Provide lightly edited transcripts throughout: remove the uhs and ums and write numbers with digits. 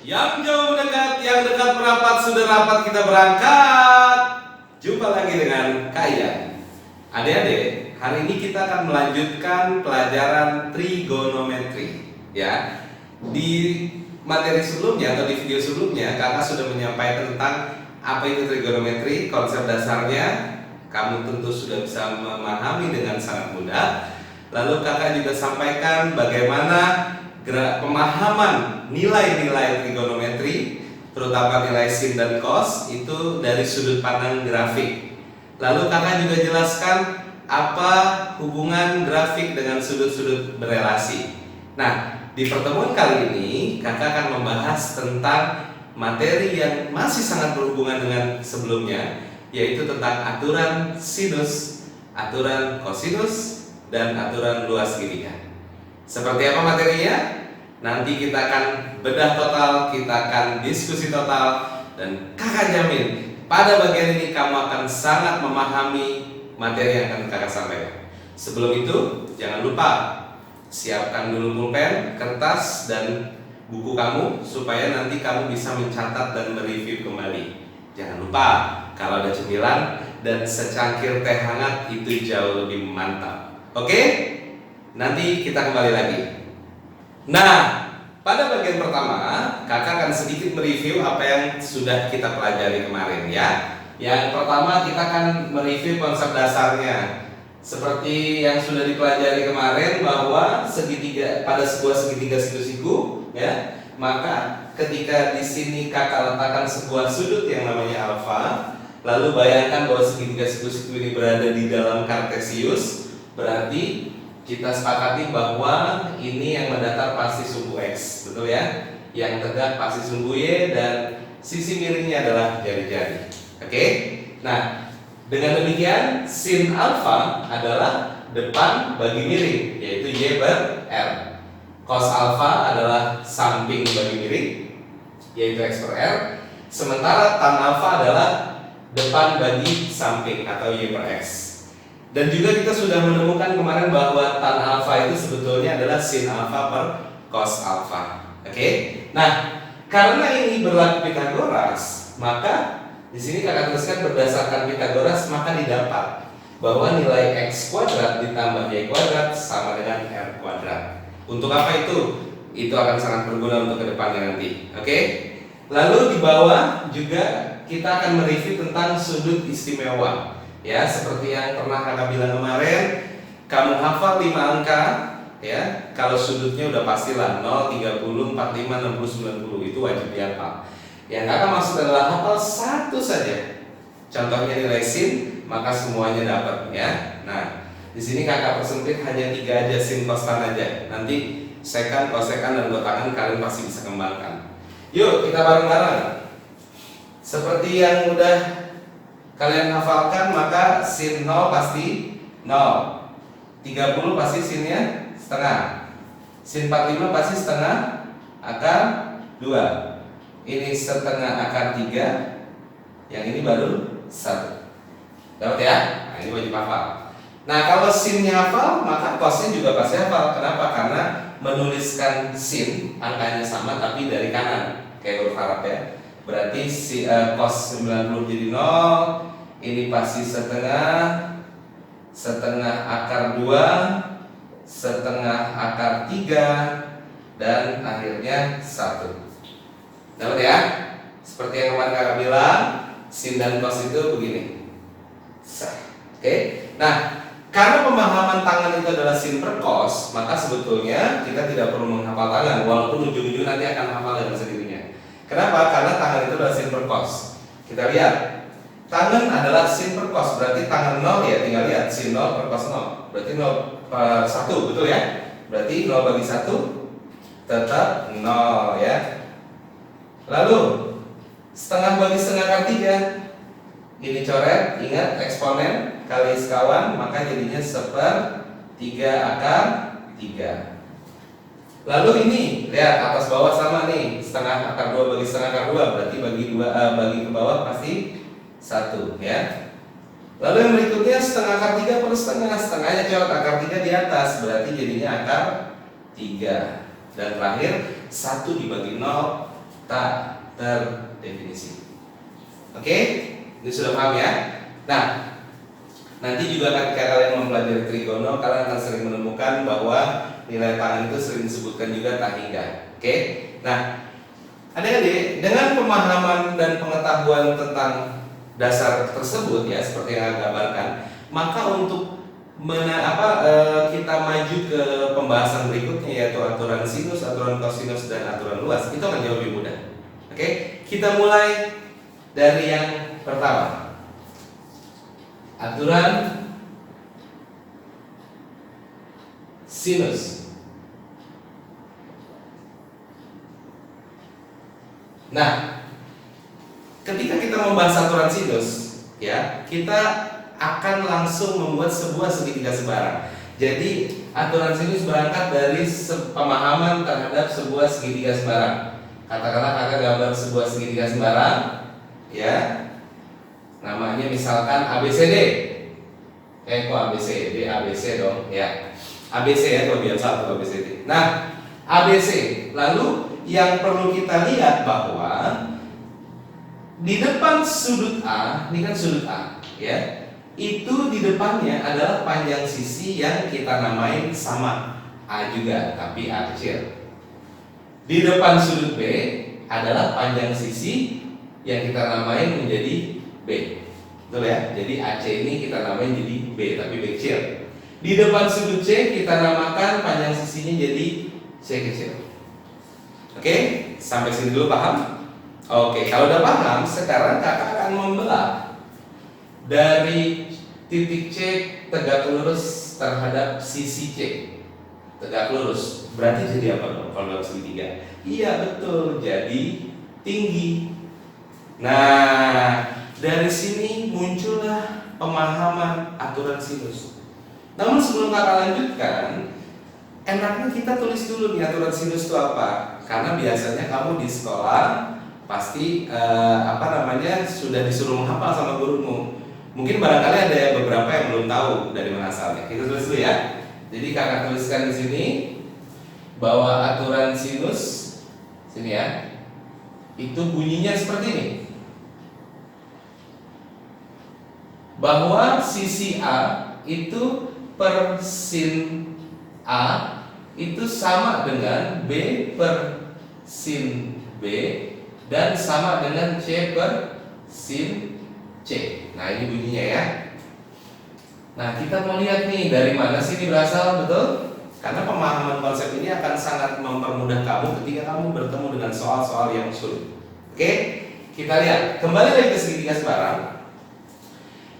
Yang jauh mendekat, yang dekat merapat, sudah rapat kita berangkat. Jumpa lagi dengan Kak Ian. Adik-adik, hari ini kita akan melanjutkan pelajaran trigonometri. Ya, di materi sebelumnya atau di video sebelumnya, kakak sudah menyampaikan tentang apa itu trigonometri, konsep dasarnya. Kamu tentu sudah bisa memahami dengan sangat mudah. Lalu kakak juga sampaikan bagaimana pemahaman nilai-nilai trigonometri, terutama nilai sin dan cos itu dari sudut pandang grafik. Lalu kakak juga jelaskan apa hubungan grafik dengan sudut-sudut berelasi. Nah, di pertemuan kali ini kakak akan membahas tentang materi yang masih sangat berhubungan dengan sebelumnya, yaitu tentang aturan sinus, aturan kosinus, dan aturan luas segitiga. Seperti apa materinya? Nanti kita akan bedah total, kita akan diskusi total, dan kakak jamin pada bagian ini kamu akan sangat memahami materi yang akan kakak sampaikan. Sebelum itu, jangan lupa siapkan dulu pulpen, kertas, dan buku kamu supaya nanti kamu bisa mencatat dan mereview kembali. Jangan lupa kalau ada cemilan dan secangkir teh hangat itu jauh lebih mantap. Oke? Nanti kita kembali lagi. Nah, pada bagian pertama, kakak akan sedikit mereview apa yang sudah kita pelajari kemarin ya. Yang pertama kita akan mereview konsep dasarnya. Seperti yang sudah dipelajari kemarin bahwa segitiga pada sebuah segitiga siku-siku ya, maka ketika di sini kakak letakkan sebuah sudut yang namanya alfa, lalu bayangkan bahwa segitiga siku-siku ini berada di dalam kartesius, berarti kita sepakati bahwa ini yang mendatar pasti sumbu X, betul ya? Yang tegak pasti sumbu Y dan sisi miringnya adalah jari-jari. Oke? Nah, dengan demikian sin alfa adalah depan bagi miring, yaitu Y per R. Cos alfa adalah samping bagi miring, yaitu X per R. Sementara tan alfa adalah depan bagi samping atau Y per X. Dan juga kita sudah menemukan kemarin bahwa tan alfa itu sebetulnya adalah sin alfa per cos alfa. Oke? Nah, karena ini berlaku Pitagoras, maka di sini kakak tuliskan berdasarkan Pitagoras, maka didapat bahwa nilai x kuadrat ditambah y kuadrat sama dengan r kuadrat. Untuk apa itu? Itu akan sangat berguna untuk kedepannya nanti. Oke? Lalu di bawah juga kita akan mereview tentang sudut istimewa. Ya, seperti yang pernah kakak bilang kemarin, kamu hafal 5 angka ya. Kalau sudutnya udah pastilah 0, 30, 45, 60, 90, itu wajib dihafal. Yang kakak maksud adalah hafal satu saja. Contohnya nilai sin, maka semuanya dapat ya. Nah, di sini kakak persempit hanya 3 aja, sin, cos, tan aja. Nanti sekan, kosekan, dan kotangan kalian pasti bisa kembangkan. Yuk kita bareng-bareng. Seperti yang udah kalian hafalkan, maka sin 0 pasti 0, 30 pasti sinnya setengah, sin 45 pasti setengah akar 2, ini setengah akar 3, yang ini baru 1. Dapat ya? Nah, ini wajib hafal. Nah, kalau sinnya hafal, maka cosnya juga pasti hafal. Kenapa? Karena menuliskan sin angkanya sama tapi dari kanan kayak huruf Arab ya. Berarti cos 90 jadi 0, ini pasti setengah akar 2, setengah akar 3, dan akhirnya 1. Dapat ya? Seperti yang kemarin kakak bilang, sin dan cos itu begini. Oke? Nah, karena pemahaman tangan itu adalah sin per cos, maka sebetulnya kita tidak perlu menghafal tangan, walaupun ujung-ujung nanti akan hafal dengan sendirinya. Kenapa? Karena tangan itu adalah sin per cos. Kita lihat, tangan adalah sin per cos, berarti tangan 0 ya, tinggal lihat sin 0 per cos 0, berarti 0 per 1, betul ya? Berarti 0 bagi 1 tetap 0 ya. Lalu setengah bagi setengah akar 3, ini coret, ingat eksponen kali sekawan, maka jadinya 1/3 akar 3. Lalu ini, lihat atas bawah sama nih, setengah akar 2 bagi setengah akar 2, berarti bagi ke bawah pasti 1 ya. Lalu yang berikutnya setengah akar 3 per setengah, setengahnya coret akar 3 di atas, berarti jadinya akar 3. Dan terakhir 1 dibagi 0 tak terdefinisi. Oke, ini sudah paham ya? Nah, nanti juga ketika kalian mempelajari trigono, kalian akan sering menemukan bahwa nilai tangan itu sering disebutkan juga tak hingga. Oke, nah adik-adik, dengan pemahaman dan pengetahuan tentang dasar tersebut ya, seperti yang saya gambarkan, maka untuk kita maju ke pembahasan berikutnya, yaitu aturan sinus, aturan kosinus, dan aturan luas, itu akan jauh lebih mudah. Oke, kita mulai dari yang pertama, aturan sinus. Nah, ketika kita membahas aturan sinus, ya, kita akan langsung membuat sebuah segitiga sebarang. Jadi aturan sinus berangkat dari pemahaman terhadap sebuah segitiga sebarang. Katakanlah kakak gambar sebuah segitiga sebarang, ya, namanya misalkan ABCD. Kok ABCD, ABC dong, ya. ABC ya, kelebihan satu ABCD. Nah, ABC. Lalu yang perlu kita lihat bahwa di depan sudut A, ini kan sudut A, ya. Itu di depannya adalah panjang sisi yang kita namain sama A juga, tapi A kecil. Di depan sudut B adalah panjang sisi yang kita namain menjadi B. Betul ya? Jadi AC ini kita namain jadi B, tapi B kecil. Di depan sudut C kita namakan panjang sisinya jadi C kecil. Oke? Sampai sini dulu paham? Oke, kalau udah paham, sekarang kakak akan membelah dari titik C tegak lurus terhadap sisi C. Tegak lurus berarti jadi apa dong kalau dalam segitiga? Iya betul, jadi tinggi. Nah, dari sini muncullah pemahaman aturan sinus. Namun sebelum kakak lanjutkan, enaknya kita tulis dulu nih aturan sinus itu apa? Karena biasanya kamu di sekolah pasti sudah disuruh menghafal sama gurumu. Mungkin barangkali ada beberapa yang belum tahu dari mana asalnya. Kita tulis dulu ya. Jadi kakak tuliskan di sini bahwa aturan sinus sini ya, itu bunyinya seperti ini. Bahwa sisi A itu per sin A itu sama dengan B per sin B dan sama dengan C per sin C. Nah ini bunyinya ya. Nah kita mau lihat nih dari mana sih ini berasal, betul? Karena pemahaman konsep ini akan sangat mempermudah kamu ketika kamu bertemu dengan soal-soal yang sulit. Oke, kita lihat kembali lagi ke segitiga sebarang.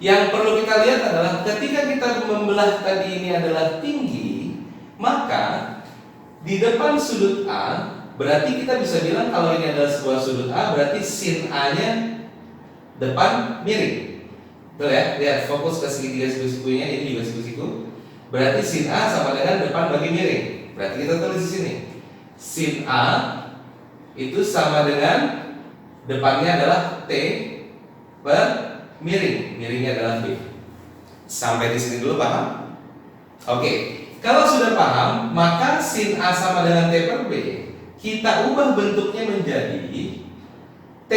Yang perlu kita lihat adalah ketika kita membelah tadi ini adalah tinggi, maka di depan sudut A berarti kita bisa bilang kalau ini adalah sebuah sudut A, berarti sin A-nya depan miring. Betul ya? Lihat fokus ke segitiga siku-sikunya, ini juga siku-siku. Berarti sin A sama dengan depan bagi miring. Berarti kita tulis di sini. Sin A itu sama dengan depannya adalah T per miring. Miringnya adalah B. Sampai di sini dulu paham? Oke. Kalau sudah paham, maka sin A sama dengan T per B. Kita ubah bentuknya menjadi T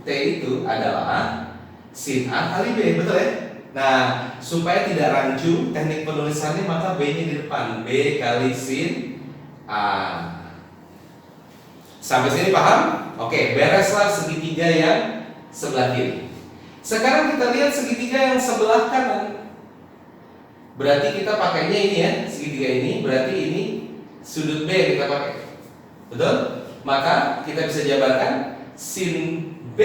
itu adalah sin A kali B, betul ya? Nah, supaya tidak rancu teknik penulisannya, maka B-nya di depan, B kali sin A. Sampai sini paham? Oke, bereslah segitiga yang sebelah kiri. Sekarang kita lihat segitiga yang sebelah kanan. Berarti kita pakainya ini ya, segitiga ini, berarti ini sudut B yang kita pakai. Betul? Maka kita bisa jabarkan sin B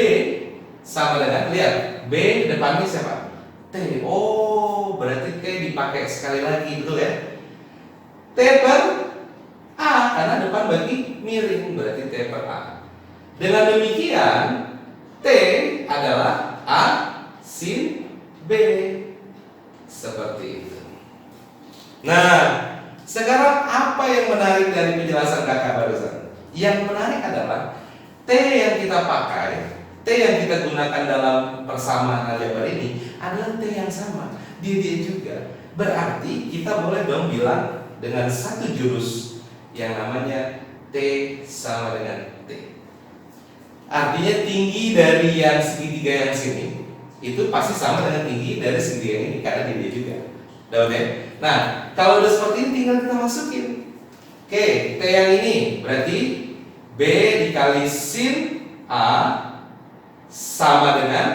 sama dengan, lihat, B depannya siapa? T. Oh, berarti T dipakai sekali lagi, betul ya? T per A, karena depan bagi miring, berarti T per A. Dengan demikian, T adalah A sin B. Seperti itu. Nah, sekarang apa yang menarik dari penjelasan kakak barusan? Yang menarik adalah T yang kita pakai, T yang kita gunakan dalam persamaan aljabar ini adalah T yang sama, dia juga. Berarti kita boleh dong bilang dengan satu jurus yang namanya T sama dengan T. Artinya tinggi dari yang segitiga yang sini itu pasti sama dengan tinggi dari segitiga yang ini karena dia juga. Dapat ya? Nah, kalau udah seperti ini tinggal kita masukin. Oke, T yang ini berarti B dikali sin A sama dengan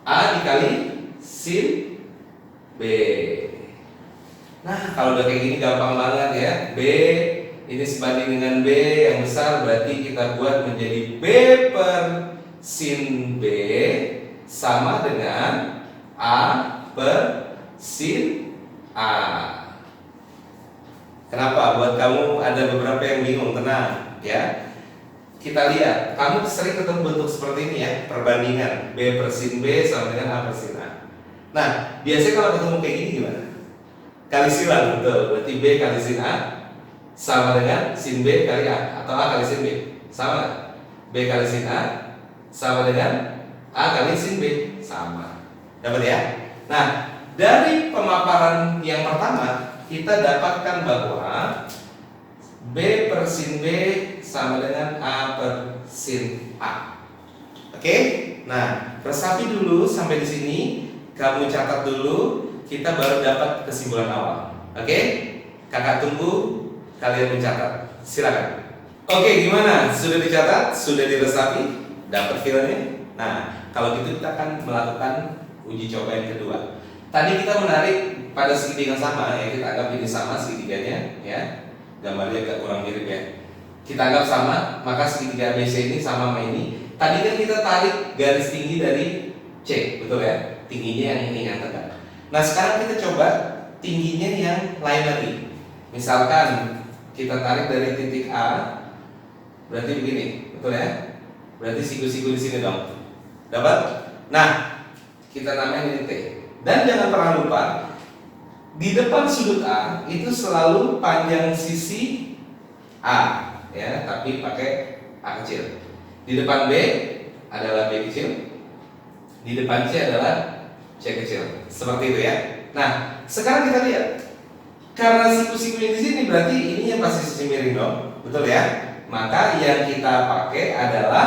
A dikali sin B. Nah, kalau udah kayak gini gampang banget ya. B ini sebanding dengan B yang besar, berarti kita buat menjadi B per sin B sama dengan A per sin A. Kenapa? Buat kamu ada beberapa yang bingung, tenang ya. Kita lihat, kamu sering ketemu bentuk seperti ini ya, perbandingan B per sin B sama dengan A per sin A. Nah, biasanya kalau ketemu kayak gini gimana? Kali silang, betul. Berarti B kali sin A sama dengan sin B kali A, atau A kali sin B. Sama. B kali sin A sama dengan A kali sin B. Sama. Dapat ya? Nah, dari pemaparan yang pertama kita dapatkan bahwa B per sin B sama dengan A per sin A. Oke? Nah, resapi dulu sampai di sini. Kamu catat dulu. Kita baru dapat kesimpulan awal. Oke? Kakak tunggu kalian mencatat. Silakan. Oke, gimana? Sudah dicatat? Sudah diresapi? Dapat filenya? Nah, kalau gitu kita akan melakukan uji coba yang kedua. Tadi kita menarik pada segitiga yang sama ya, kita anggap ini sama segitiganya ya. Gambarnya agak kurang mirip ya. Kita anggap sama, maka segitiga ABC ini sama ini. Tadi kan kita tarik garis tinggi dari C, betul ya? Tingginya yang ini yang tegak. Nah, sekarang kita coba tingginya yang lain lagi. Misalkan kita tarik dari titik A, berarti begini, betul ya? Berarti siku-siku di sini dong. Dapat? Nah, kita namain ini T. Dan jangan pernah lupa, di depan sudut A itu selalu panjang sisi A, ya, tapi pakai A kecil. Di depan B adalah B kecil, di depan C adalah C kecil. Seperti itu ya. Nah, sekarang kita lihat, karena siku-sikunya di sini berarti ini yang pasti sisi miring dong, betul ya? Maka yang kita pakai adalah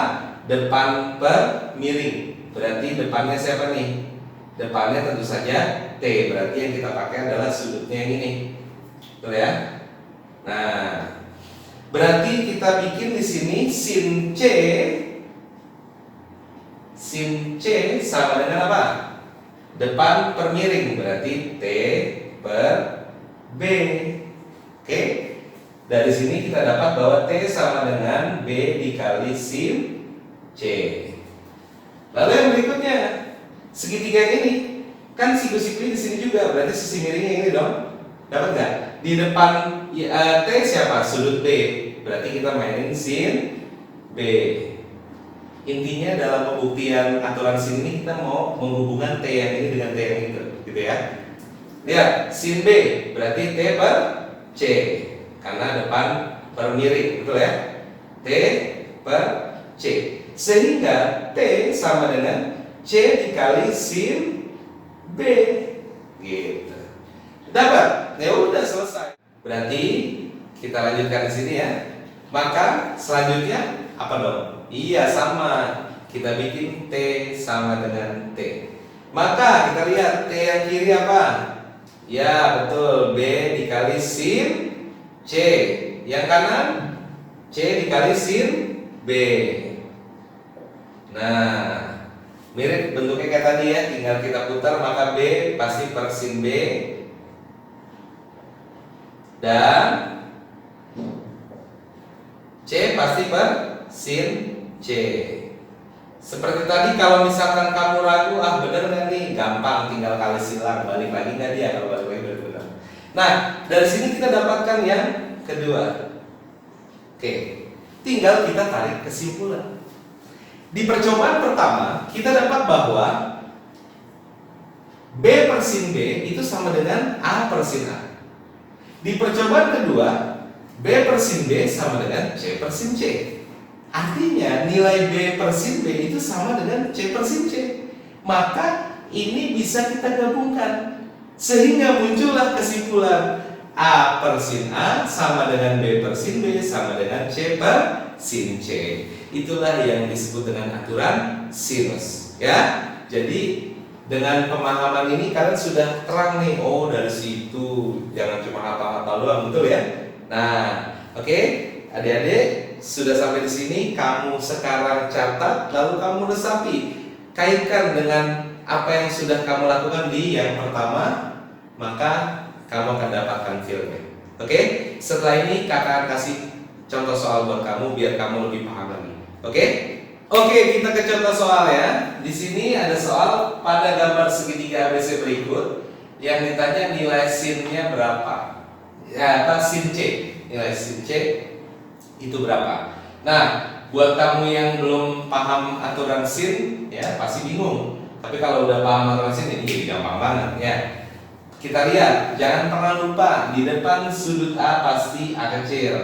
depan per miring. Berarti depannya siapa nih? Depannya tentu saja T, berarti yang kita pakai adalah sudutnya yang ini, betul ya? Nah, berarti kita bikin di sini sin C sama dengan apa? Depan per miring, berarti T per B. Oke? Dari sini kita dapat bahwa T sama dengan B dikali sin C. Lalu yang berikutnya, segitiga ini kan siku-sikunya di sini juga, berarti sisi miringnya ini dong. Dapat nggak? Di depan T siapa? Sudut B. Berarti kita mainin sin B. Intinya dalam pembuktian aturan sin ini kita mau menghubungkan T yang ini dengan T yang itu, gitu ya. Lihat, sin B berarti T per C karena depan per miring, betul ya? T per C. Sehingga T sama dengan C dikali sin B, gitu. Dapat? Ya udah selesai. Berarti kita lanjutkan di sini ya. Maka selanjutnya apa dong? Iya sama. Kita bikin T sama dengan T. Maka kita lihat T yang kiri apa? Ya betul, B dikali sin C. Yang kanan C dikali sin B. Nah, mirip bentuknya kayak tadi ya, tinggal kita putar, maka B pasti per sin B dan C pasti per sin C. Seperti tadi, kalau misalkan kamu ragu, bener nggak nih? Gampang, tinggal kali silang, balik lagi nggak dia? Kalau balik lagi benar. Nah, dari sini kita dapatkan yang kedua. Oke, tinggal kita tarik kesimpulan. Di percobaan pertama, kita dapat bahwa B per sin B itu sama dengan A per sin A. Di percobaan kedua, B per sin B sama dengan C per sin C. Artinya nilai B per sin B itu sama dengan C per sin C. Maka ini bisa kita gabungkan, sehingga muncullah kesimpulan A per sin A sama dengan B per sin B sama dengan C per sin C. Itulah yang disebut dengan aturan sinus, ya. Jadi dengan pemahaman ini kalian sudah terang nih. Oh, dari situ, jangan cuma hafal-hafal doang, betul ya? Nah, oke, adik-adik sudah sampai di sini. Kamu sekarang catat, lalu kamu resapi, kaitkan dengan apa yang sudah kamu lakukan di yang pertama, maka kamu akan dapatkan feelnya. Oke, setelah ini kakak akan kasih contoh soal buat kamu biar kamu lebih paham lagi. Oke, kita ke contoh soal ya. Di sini ada soal pada gambar segitiga ABC berikut yang ditanya nilai sinnya berapa. Ya, apa sin C? Nilai sin C itu berapa? Nah, buat kamu yang belum paham aturan sin, ya pasti bingung. Tapi kalau udah paham aturan sin ini jadi gampang banget ya. Kita lihat, jangan pernah lupa di depan sudut A pasti A kecil.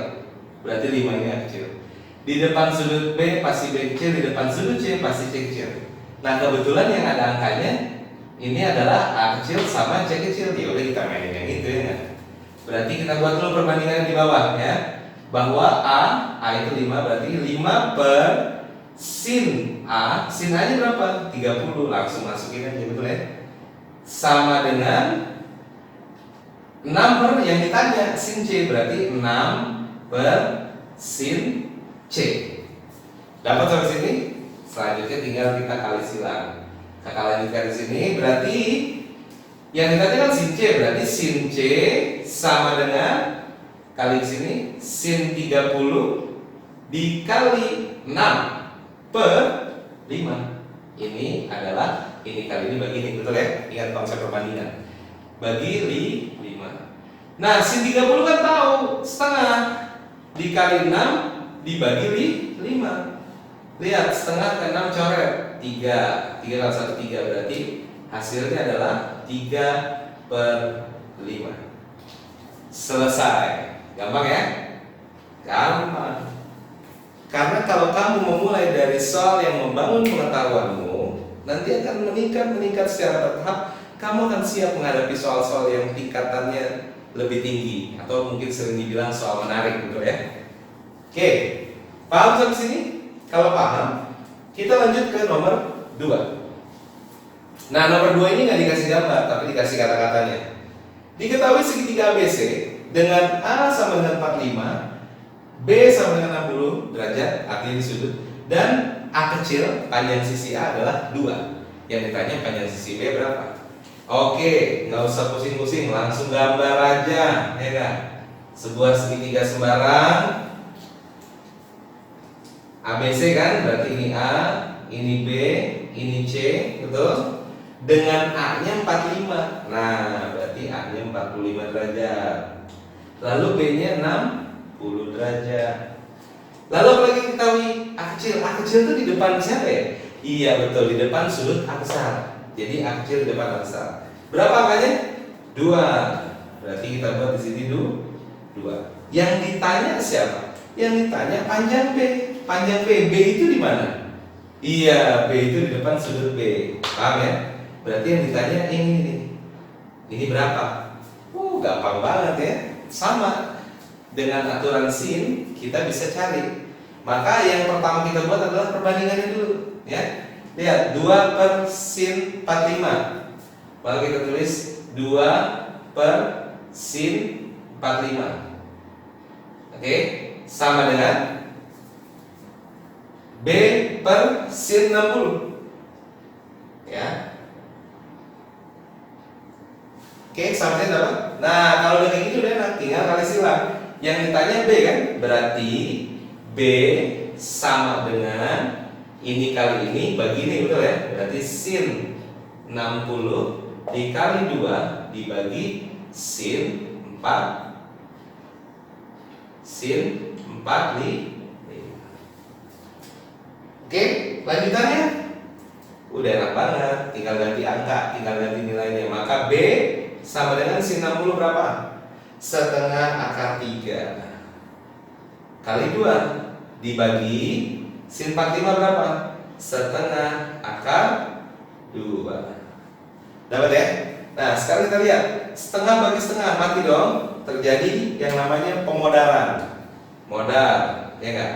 Berarti 5 ini A kecil. Di depan sudut B pasti B kecil, di depan sudut C pasti C kecil. Nah, kebetulan yang ada angkanya ini adalah A kecil sama C kecil. Ya udah kita mainin yang itu ya. Berarti kita buat dulu perbandingan di bawah ya. Bahwa A itu 5, berarti 5 per sin A nya berapa? 30, langsung masukin aja, betul ya? Sama dengan 6 per yang ditanya sin C, berarti 6 per sin C. Dapat sampai sini? Selanjutnya tinggal kita kali silang. Kakak lanjutkan di sini, berarti yang ditanya kan sin C, berarti sin C sama dengan kali di sini sin 30 dikali 6 per 5. Ini adalah ini kali ini bagi ini, betul ya? Ingat konsep perbandingan. Bagi 5. Nah, sin 30 kan tahu setengah dikali 6 dibagi 5. Lihat, setengah ke 6 coret 3 kali 1 3, berarti hasilnya adalah 3 per 5. Selesai. Gampang ya? Gampang. Karena kalau kamu memulai dari soal yang membangun pengetahuanmu, nanti akan meningkat secara bertahap. Kamu akan siap menghadapi soal-soal yang tingkatannya lebih tinggi atau mungkin sering dibilang soal menarik, gitu ya. Oke, paham sampai sini? Kalau paham, kita lanjut ke nomor 2. Nah, nomor 2 ini nggak dikasih gambar, tapi dikasih kata-katanya. Diketahui segitiga ABC dengan A sama dengan 45, B sama dengan 60 derajat, artinya di sudut, dan A kecil, panjang sisi A adalah 2. Yang ditanya panjang sisi B berapa? Oke, nggak usah pusing-pusing, langsung gambar aja, ya kan? Sebuah segitiga sembarang ABC kan, berarti ini A, ini B, ini C, betul? Dengan A-nya 45. Nah, berarti A-nya 45 derajat. Lalu B-nya 60 derajat. Lalu apa lagi diketahui? A kecil. A kecil itu di depan siapa ya? Iya, betul, di depan sudut A besar. Jadi A kecil di depan A besar. Berapa angkanya? 2. Berarti kita buat di sini 2. Yang ditanya siapa? Yang ditanya panjang B. Panjang B. B itu di mana? Iya, B itu di depan sudut B. Paham ya? Berarti yang ditanya ini nih. Ini berapa? Gampang banget ya. Sama dengan aturan sin kita bisa cari. Maka yang pertama kita buat adalah perbandingannya dulu, ya. Lihat, 2 per sin 45. Lalu kita tulis 2 per sin 45. Oke, sama dengan B per sin 60. Ya. Oke, sama dengan apa? Nah, kalau udah kayak gitu udah enak, tinggal kali silang. Yang ditanya B kan, berarti B sama dengan ini kali ini bagi ini, betul ya? Berarti sin 60 dikali 2 dibagi sin 4 Oke, lanjutannya udah enak banget, tinggal ganti angka, tinggal ganti nilainya. Maka B sama dengan sin 60 berapa? Setengah akar 3 kali 2 dibagi sin 45 berapa? Setengah akar 2. Dapat ya? Nah, sekarang kita lihat setengah bagi setengah, mati dong. terjadi yang namanya pemodaran. Modal, ya kan?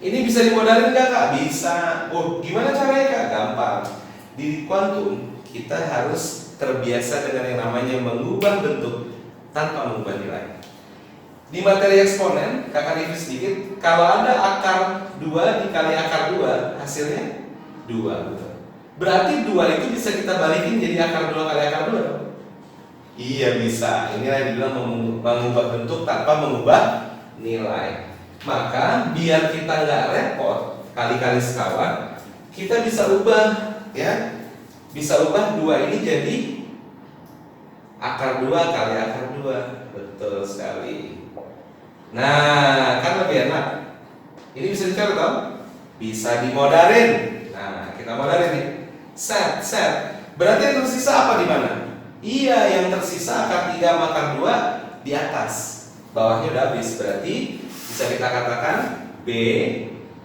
Ini bisa dimodalin nggak Kak? Bisa. Oh, gimana caranya Kak? Gampang. Di kuantum kita harus terbiasa dengan yang namanya mengubah bentuk tanpa mengubah nilai. Di materi eksponen, kakak review sedikit, kalau ada akar 2 dikali akar 2, hasilnya 2, betul. Berarti 2 itu bisa kita balikin jadi akar 2 kali akar 2 dong? Iya bisa, inilah yang dibilang mengubah bentuk tanpa mengubah nilai. Maka biar kita nggak repot kali-kali sekawan, kita bisa ubah, ya, bisa ubah 2 ini jadi akar 2 kali akar 2, betul sekali. Nah, kan lebih enak. Ini bisa dicoret dong? Bisa dimodarin. Nah, kita modarin nih. Set. Berarti yang tersisa apa di mana? Iya, yang tersisa akar 3 sama akar 2 di atas. Bawahnya udah habis. Berarti bisa kita katakan B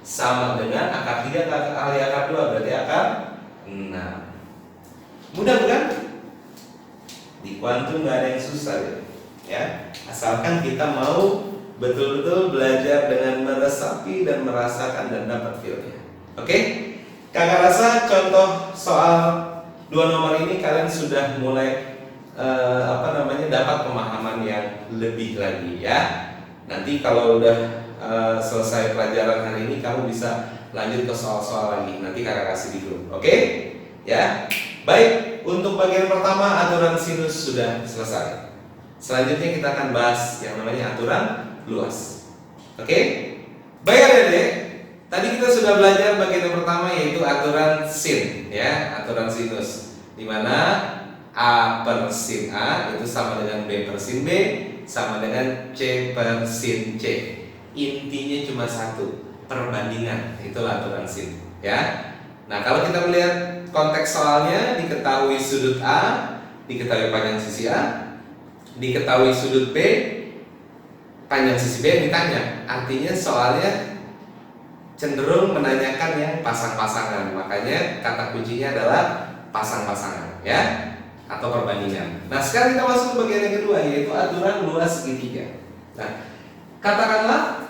sama dengan akar 3 kali akar 2, berarti akar 6. Mudah bukan? Di kuantum nggak ada yang susah ya. Asalkan kita mau betul-betul belajar dengan meresapi dan merasakan dan dapat feel-nya. Oke? Kakak rasa contoh soal 2 nomor ini kalian sudah mulai dapat pemahaman yang lebih lagi ya. Nanti kalau udah selesai pelajaran hari ini kamu bisa lanjut ke soal-soal lagi. Nanti kakak kasih di grup. Oke? Ya. Baik, untuk bagian pertama aturan sinus sudah selesai. Selanjutnya kita akan bahas yang namanya aturan luas. Oke? Baik adik-adik, tadi kita sudah belajar bagian yang pertama yaitu aturan sin, ya, aturan sinus. Di mana A per sin A itu sama dengan B per sin B sama dengan C per sin C. Intinya cuma satu, perbandingan. Itulah aturan sin, ya. Nah, kalau kita melihat konteks soalnya, diketahui sudut A, diketahui panjang sisi A, diketahui sudut B, panjang sisi B yang ditanya. Artinya soalnya cenderung menanyakan yang pasang-pasangan. Makanya kata kuncinya adalah pasang-pasangan, ya, atau perbandingan. Nah, sekarang kita masuk ke bagian yang kedua, yaitu aturan luas segitiga. Nah, katakanlah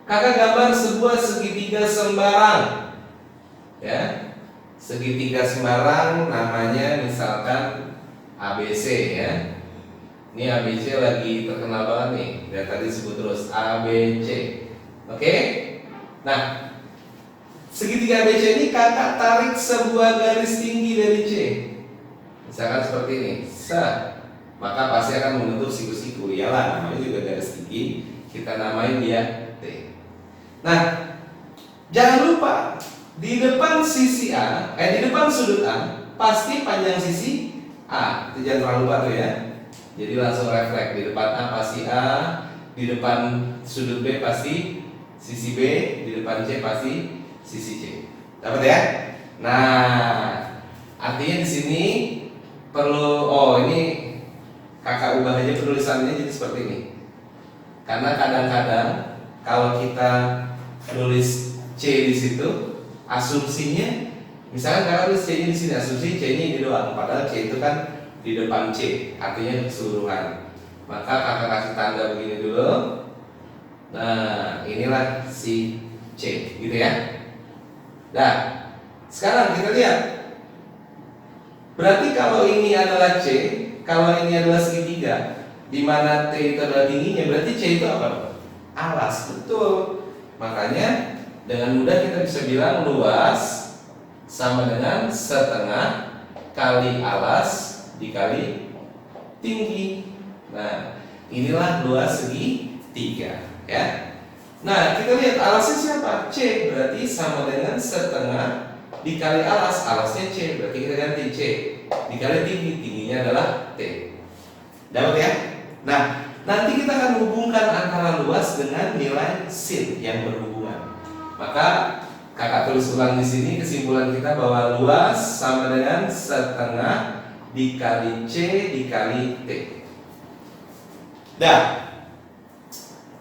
kakak gambar sebuah segitiga sembarang, ya, segitiga sembarang namanya misalkan ABC, ya. Ini ABC lagi terkenal banget nih, dari tadi disebut terus ABC. Oke? Nah, segitiga ABC ini kakak tarik sebuah garis tinggi dari C. Misalkan seperti ini, maka pasti akan membentuk siku-siku. Iyalah, namanya juga garis tinggi, kita namain dia T. Nah, jangan lupa di depan sisi A, di depan sudut A pasti panjang sisi A. Itu jangan terlalu lupa tuh ya. Jadi langsung refleks, di depan A pasti A, di depan sudut B pasti sisi B, di depan C pasti sisi C. Dapat ya? Nah, artinya di sini perlu, ini kakak ubah aja penulisannya jadi seperti ini. Karena kadang-kadang kalau kita nulis C di situ, asumsinya, misalnya kakak tulis C-nya di sini, asumsi C-nya ini doang, padahal C itu kan di depan C, artinya keseluruhan. Maka kakak kasih tanda begini dulu. Nah, inilah si C, gitu ya. Nah, sekarang kita lihat. Berarti kalau ini adalah C, kalau ini adalah segitiga, di mana T itu adalah tingginya, berarti C itu apa? Alas, betul. Makanya dengan mudah kita bisa bilang luas sama dengan setengah kali alas dikali tinggi. Nah, inilah luas segitiga, ya. Nah, kita lihat alasnya siapa? C, berarti sama dengan setengah dikali alas. Alasnya C, berarti kita ganti C dikali tinggi. Tingginya adalah T. Dapat ya? Nah, nanti kita akan hubungkan antara luas dengan nilai sin yang berhubungan. Maka kakak tulis ulang di sini kesimpulan kita bahwa luas sama dengan setengah dikali C dikali T. Nah,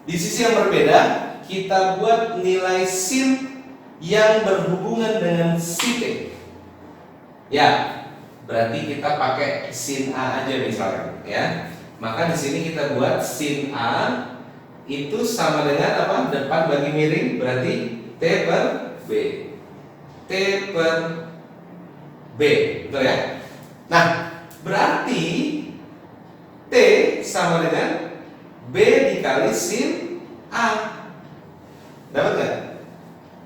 di sisi yang berbeda kita buat nilai sin yang berhubungan dengan si T. Ya, berarti kita pakai sin A aja misalnya, ya. Maka di sini kita buat sin A itu sama dengan apa? Depan bagi miring berarti T per B. T per B, betul ya? Nah, berarti T sama dengan B dikali sin A. Dapat nggak?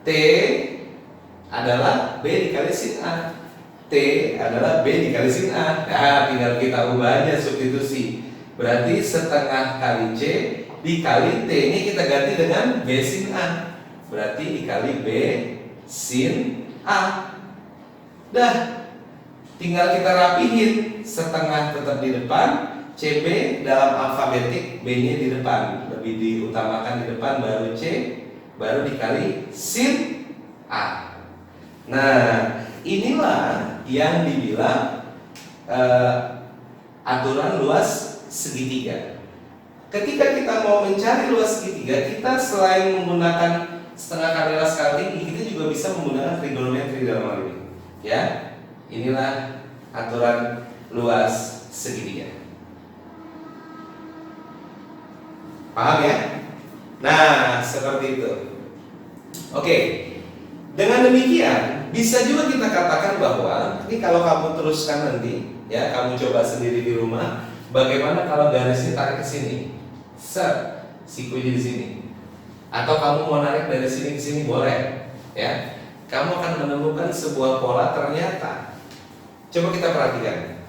T adalah B dikali sin A. T adalah B dikali sin A. Nah, tinggal kita ubah aja substitusi. Berarti setengah kali C dikali T ini kita ganti dengan B sin A. Berarti dikali B sin A. Dah, tinggal kita rapihin. Setengah tetap di depan, CB dalam alfabetik B-nya di depan. Lebih diutamakan di depan, baru C, baru dikali sin A. Nah, inilah yang dibilang aturan luas segitiga. Ketika kita mau mencari luas segitiga, kita selain menggunakan setengah kali luas kali tinggi, kita juga bisa menggunakan trigonometri dalam hal ini. Ya, inilah aturan luas segitiga. Paham ya? Nah, seperti itu. Oke. Dengan demikian, bisa juga kita katakan bahwa ini kalau kamu teruskan nanti, ya, kamu coba sendiri di rumah, bagaimana kalau garisnya tarik ke sini? Set, sikunya di sini. Atau kamu mau narik dari sini ke sini boleh, ya. Kamu akan menemukan sebuah pola ternyata. Coba kita perhatikan.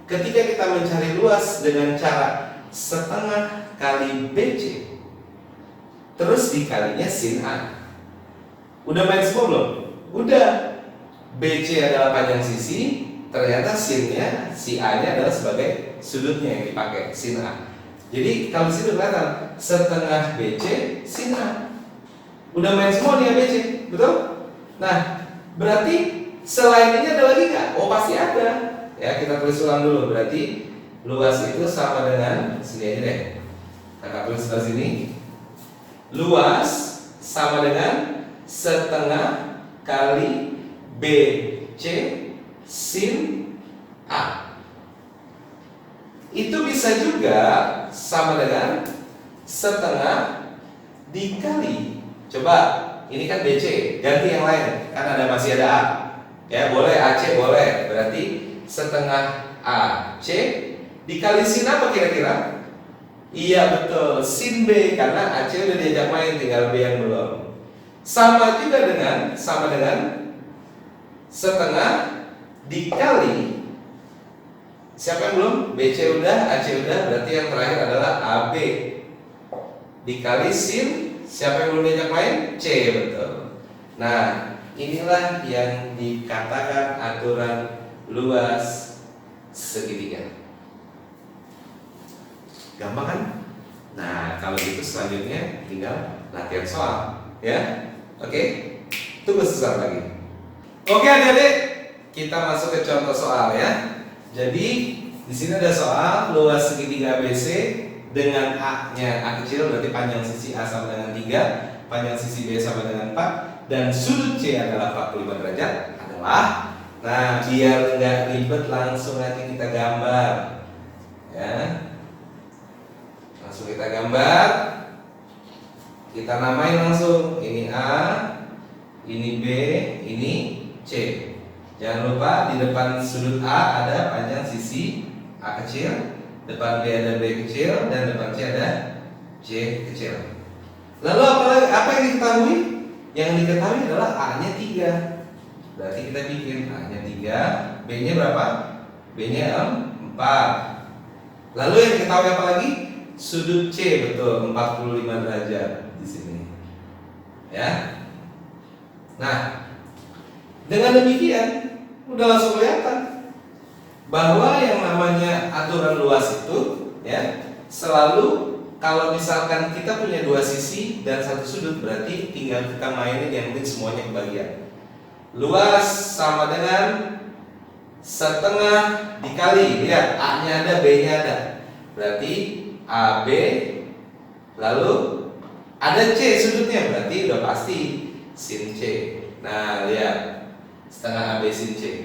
Ketika kita mencari luas dengan cara setengah kali BC, terus dikalinya sin A. Udah main semua belum? Udah. BC adalah panjang sisi, ternyata sinnya, si A-nya adalah sebagai sudutnya yang dipakai, sin A. Jadi kalau sini kelihatan setengah BC sin A. Udah main semua nih BC, betul? Nah, berarti selain ini ada lagi nggak? Oh, pasti ada. Ya, kita tulis ulang dulu. Berarti luas itu sama dengan sini aja deh. Kakak tulis sebelah sini. Luas sama dengan setengah kali BC sin A. Itu bisa juga sama dengan setengah dikali. Coba, ini kan BC, ganti yang lain. Kan masih ada A. Ya, boleh AC boleh. Berarti setengah AC dikali sin apa kira-kira? Iya betul, sin B, karena AC udah diajak main, tinggal B yang belum. Sama dengan setengah dikali, siapa yang belum? BC udah, AC udah, berarti yang terakhir adalah AB dikali sin, siapa yang belum diajak main? C, betul. Nah, inilah yang dikatakan aturan luas segitiga. Gampang kan? Nah, kalau gitu selanjutnya tinggal latihan soal, ya. Oke, tunggu sesaat lagi. Oke adik-adik, kita masuk ke contoh soal ya. Jadi di sini ada soal luas segitiga ABC dengan A-nya A kecil, berarti panjang sisi A sama dengan 3, panjang sisi B sama dengan 4, dan sudut C adalah 45 derajat adalah. Nah, biar nggak ribet langsung aja kita gambar, ya. Langsung kita gambar, kita namain langsung. Ini A, ini B, ini C. Jangan lupa di depan sudut A ada panjang sisi A kecil, depan B ada B kecil, dan depan C ada C kecil. Lalu apa yang diketahui? Yang diketahui adalah A-nya 3. Berarti kita bikin A-nya 3, B-nya berapa? B-nya 4. Lalu yang diketahui apa lagi? Sudut C, betul, 45 derajat di sini. Ya. Nah, dengan demikian udah langsung kelihatan bahwa yang namanya aturan luas itu, ya, selalu kalau misalkan kita punya dua sisi dan satu sudut, berarti tinggal kita mainin yang penting semuanya kebagian. Luas sama dengan setengah dikali, lihat A-nya ada, B-nya ada, berarti AB, lalu ada C sudutnya, berarti udah pasti sin C. Nah, lihat setengah AB sin C,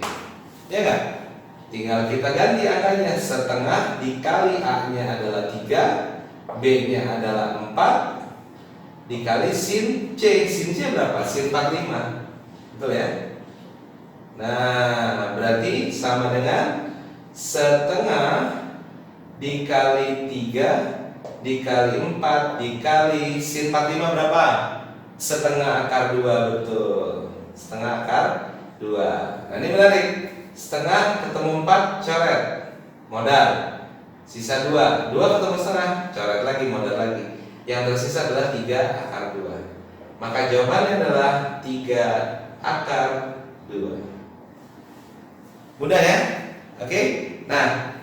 ya enggak? Tinggal kita ganti angkanya, setengah dikali A-nya adalah 3, B-nya adalah 4, dikali sin C. Sin C berapa? Sin 45. Betul ya? Nah, berarti sama dengan setengah dikali 3 dikali 4 dikali sin 45 berapa? Setengah akar 2, betul. Setengah akar 2. Nah, ini menarik. Setengah ketemu 4, coret, modal. Sisa 2 ketemu setengah, coret lagi, modal lagi. Yang tersisa adalah 3 akar 2. Maka jawabannya adalah 3 akar 2. Mudah ya? Oke? Nah,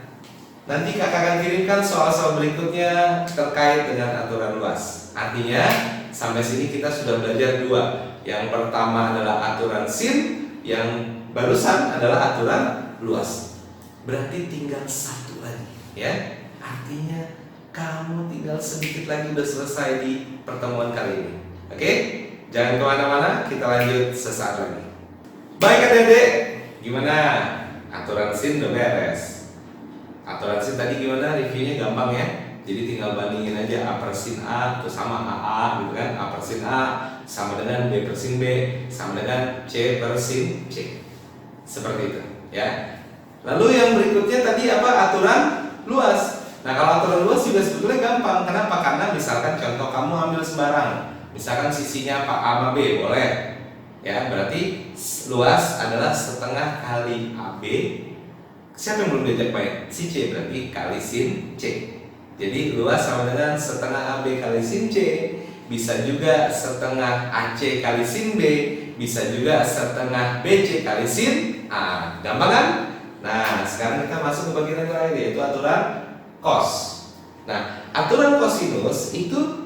nanti kakak akan kirimkan soal-soal berikutnya terkait dengan aturan luas. Artinya, sampai sini kita sudah belajar 2. Yang pertama adalah aturan sin, yang barusan adalah aturan luas. Berarti tinggal 1 lagi, ya. Artinya kamu tinggal sedikit lagi udah selesai di pertemuan kali ini. Oke? Jangan kemana-mana, kita lanjut sesaat lagi. Baik adik-adik, gimana? Aturan sin udah beres. Aturan sin tadi gimana? Reviewnya gampang ya. Jadi tinggal bandingin aja A per sin A itu sama AA gitu kan. A per sin A sama dengan B per sin B sama dengan C per sin C. Seperti itu ya. Lalu yang berikutnya tadi apa? Aturan luas. Nah, kalau aturan luas juga sebetulnya gampang. Kenapa? Karena misalkan contoh kamu ambil sembarang. Misalkan sisinya apa? A sama B, boleh. Ya, berarti luas adalah setengah kali AB. Siapa yang belum diajak main? Si C, berarti kali sin C. Jadi luas sama dengan setengah AB kali sin C. Bisa juga setengah AC kali sin B. Bisa juga setengah BC kali sin A. Gampang kan? Nah, sekarang kita masuk ke bagian yang terakhir, yaitu aturan cos. Nah, aturan kosinus itu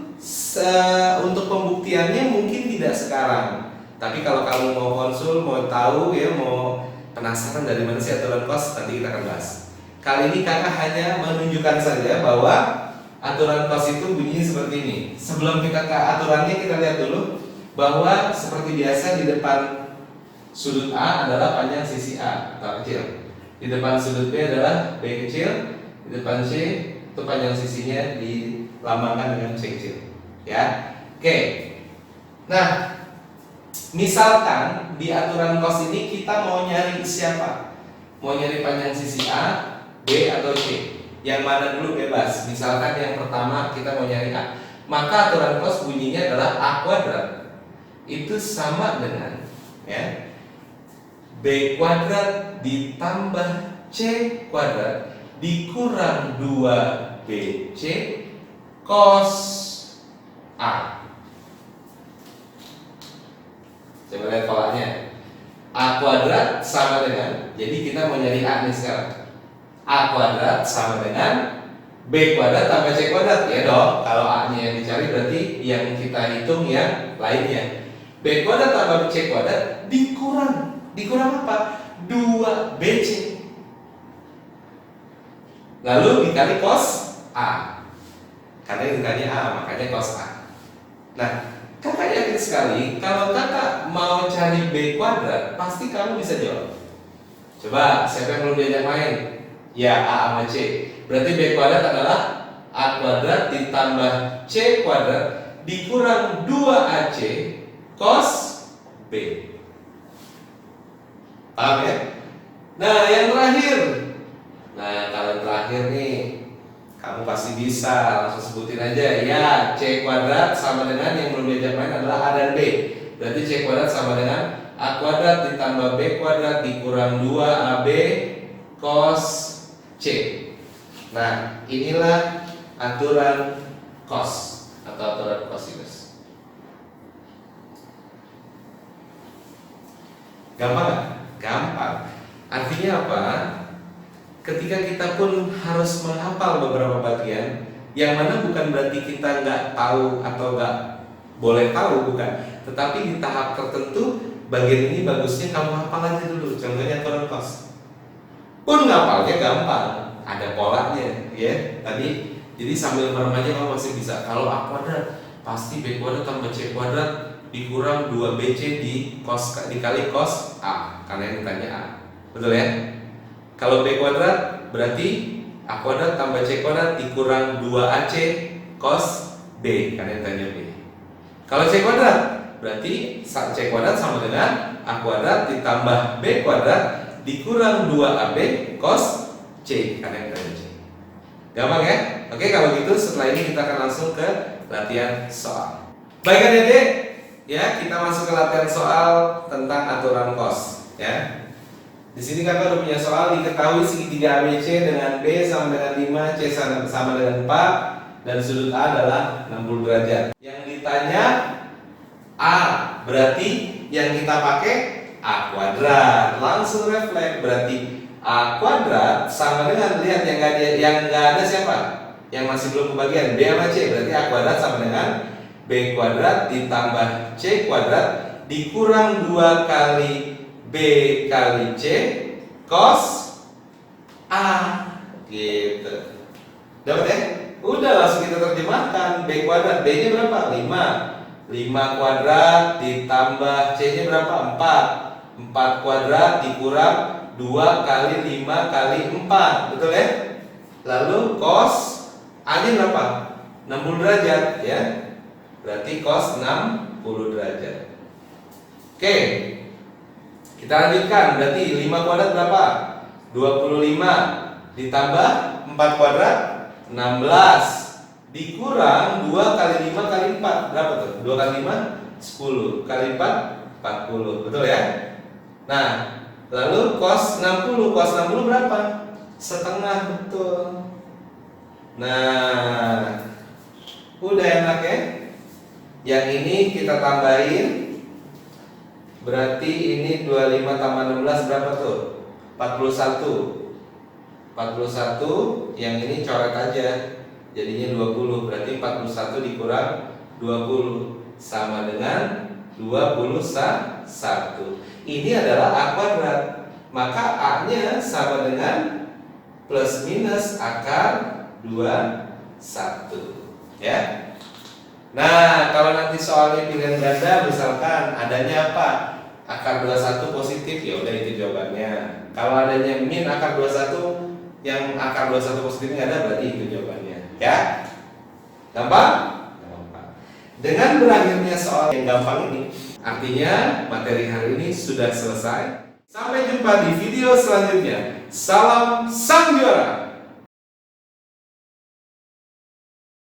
untuk pembuktiannya mungkin tidak sekarang. Tapi kalau kamu mau konsul, mau tahu ya, mau penasaran dari mana sih aturan cos, nanti kita akan bahas. Kali ini kakak hanya menunjukkan saja bahwa aturan cos itu bunyinya seperti ini. Sebelum kita ke aturannya, kita lihat dulu bahwa seperti biasa di depan sudut A adalah panjang sisi A atau kecil. Di depan sudut B adalah B kecil. Di depan C itu panjang sisinya dilambangkan dengan C kecil. Ya, oke. Nah, misalkan di aturan cos ini kita mau nyari siapa? Mau nyari panjang sisi A, B atau C? Yang mana dulu bebas. Misalkan yang pertama kita mau nyari A. Maka aturan cos bunyinya adalah A kuadrat itu sama dengan ya B kuadrat ditambah C kuadrat dikurang 2BC cos A. Coba lihat polanya. A kuadrat sama dengan, jadi kita mau nyari A nih sekarang. A kuadrat sama dengan B kuadrat tambah C kuadrat. Ya dong, kalau A nya yang dicari berarti yang kita hitung yang lainnya. B kuadrat tambah C kuadrat dikurang apa? 2BC. Lalu dikali cos A. Karena yang ditanya A, makanya cos A. Nah, kakak yakin sekali kalau kakak mau cari B kuadrat, pasti kamu bisa jawab. Coba, siapa yang belum diajak main? Ya, A sama C. Berarti B kuadrat adalah A kuadrat ditambah C kuadrat dikurang 2AC cos B. Paham ya? Nah, yang terakhir. Nah, kalau terakhir nih, kamu pasti bisa langsung sebutin aja. Ya, C kuadrat sama dengan yang belum diajak main adalah A dan B. Berarti C kuadrat sama dengan A kuadrat ditambah B kuadrat dikurang 2AB cos C. Nah, inilah aturan cos atau aturan cosinus. Gampang nggak? Gampang. Artinya apa? Ketika kita pun harus menghafal beberapa bagian, yang mana bukan berarti kita nggak tahu atau nggak boleh tahu, bukan. Tetapi di tahap tertentu bagian ini bagusnya kamu hafal aja dulu. Contohnya aturan cos. Pun ngapalnya gampang, ada polanya, ya. Tadi jadi sambil merem aja kamu masih bisa. Kalau A kuadrat pasti B kuadrat tambah C kuadrat dikurang 2BC dikali cos A, karena yang ditanya A. Betul ya? Kalau B kuadrat berarti A kuadrat tambah C kuadrat dikurang 2AC cos B, karena yang tanya B. Kalau C kuadrat berarti C kuadrat sama dengan A kuadrat ditambah B kuadrat dikurang 2AB cos C, karena yang tanya C. Gampang ya? Oke, kalau gitu setelah ini kita akan langsung ke latihan soal. Baik adik-adik, ya kita masuk ke latihan soal tentang aturan cos, ya. Di sini kakak udah punya soal. Diketahui segitiga ABC dengan B sama dengan 5, C sama dengan 4, dan sudut A adalah 60 derajat. Yang ditanya A, berarti yang kita pakai A kuadrat. Langsung refleks, berarti A kuadrat sama dengan, lihat yang nggak ada siapa? Yang masih belum kebagian, B sama C. Berarti A kuadrat sama dengan B kuadrat ditambah C kuadrat dikurang 2 kali B kali C cos A, gitu. Dapat ya? Udah, langsung kita terjemahkan. B kuadrat, B nya berapa? 5 kuadrat ditambah C nya berapa? 4 kuadrat dikurang 2 kali 5 kali 4, betul ya? Lalu cos A nya berapa? 60 derajat ya. Berarti cos 60 derajat. Oke, kita lanjutkan. Berarti 5 kuadrat berapa? 25 ditambah 4 kuadrat 16 dikurang 2 kali 5 kali 4. Berapa tuh? 2 kali 5 10 kali 4 40. Betul ya? Nah, lalu cos 60. Cos 60 berapa? Setengah, betul. Nah, udah enak ya? Yang ini kita tambahin. Berarti ini 25 tambah 16 berapa tuh? 41. 41, yang ini coret aja. Jadinya 20. Berarti 41 dikurang 20 sama dengan 21. Ini adalah A kuadrat. Maka A-nya sama dengan plus minus akar 21. Ya. Nah, kalau nanti soalnya pilihan ganda, misalkan adanya apa? Akar 21 positif, ya udah itu jawabannya. Kalau adanya min akar 21, yang akar 21 positif nggak ada, berarti itu jawabannya. Ya? Gampang? Gampang. Dengan berakhirnya soal yang gampang ini, artinya materi hari ini sudah selesai. Sampai jumpa di video selanjutnya. Salam sang juara.